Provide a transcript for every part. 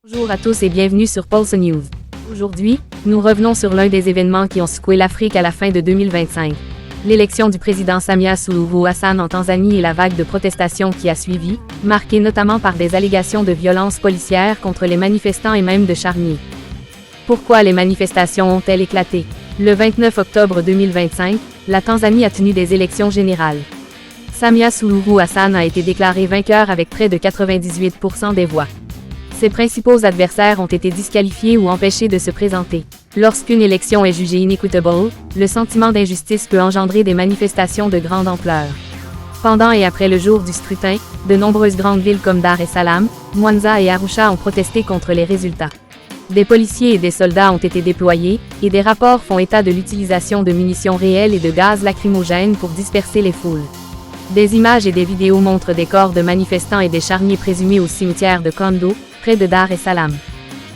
Bonjour à tous et bienvenue sur Pulse News. Aujourd'hui, nous revenons sur l'un des événements qui ont secoué l'Afrique à la fin de 2025. L'élection du président Samia Suluhu Hassan en Tanzanie et la vague de protestations qui a suivi, marquée notamment par des allégations de violences policières contre les manifestants et même de charniers. Pourquoi les manifestations ont-elles éclaté? Le 29 octobre 2025, la Tanzanie a tenu des élections générales. Samia Suluhu Hassan a été déclaré vainqueur avec près de 98% des voix. Ses principaux adversaires ont été disqualifiés ou empêchés de se présenter. Lorsqu'une élection est jugée inequitable, le sentiment d'injustice peut engendrer des manifestations de grande ampleur. Pendant et après le jour du scrutin, de nombreuses grandes villes comme Dar es Salaam, Mwanza et Arusha ont protesté contre les résultats. Des policiers et des soldats ont été déployés, et des rapports font état de l'utilisation de munitions réelles et de gaz lacrymogène pour disperser les foules. Des images et des vidéos montrent des corps de manifestants et des charniers présumés au cimetière de Kondo, près de Dar es Salaam.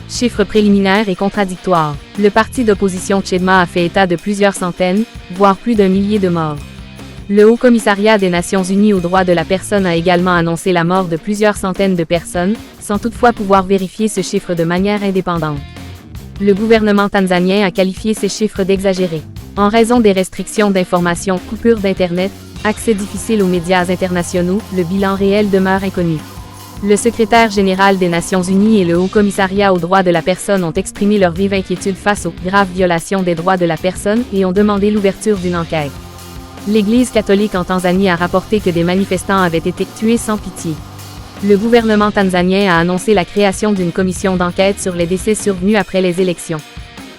Chiffres préliminaires et contradictoires. Le parti d'opposition Chadema a fait état de plusieurs centaines, voire plus d'un millier de morts. Le Haut Commissariat des Nations Unies aux droits de la personne a également annoncé la mort de plusieurs centaines de personnes, sans toutefois pouvoir vérifier ce chiffre de manière indépendante. Le gouvernement tanzanien a qualifié ces chiffres d'exagérés. En raison des restrictions d'information, coupures d'Internet, accès difficile aux médias internationaux, le bilan réel demeure inconnu. Le secrétaire général des Nations Unies et le Haut Commissariat aux droits de la personne ont exprimé leur vive inquiétude face aux graves violations des droits de la personne et ont demandé l'ouverture d'une enquête. L'Église catholique en Tanzanie a rapporté que des manifestants avaient été tués sans pitié. Le gouvernement tanzanien a annoncé la création d'une commission d'enquête sur les décès survenus après les élections.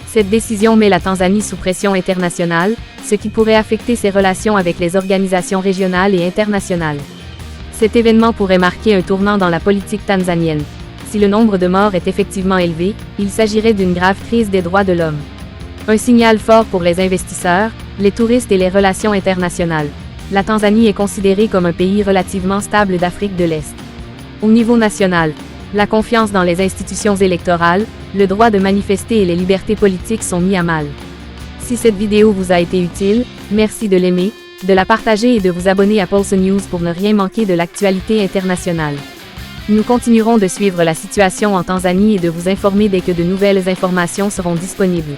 Cette décision met la Tanzanie sous pression internationale, ce qui pourrait affecter ses relations avec les organisations régionales et internationales. Cet événement pourrait marquer un tournant dans la politique tanzanienne. Si le nombre de morts est effectivement élevé, il s'agirait d'une grave crise des droits de l'homme. Un signal fort pour les investisseurs, les touristes et les relations internationales. La Tanzanie est considérée comme un pays relativement stable d'Afrique de l'Est. Au niveau national, la confiance dans les institutions électorales, le droit de manifester et les libertés politiques sont mis à mal. Si cette vidéo vous a été utile, merci de l'aimer, de la partager et de vous abonner à Pulse News pour ne rien manquer de l'actualité internationale. Nous continuerons de suivre la situation en Tanzanie et de vous informer dès que de nouvelles informations seront disponibles.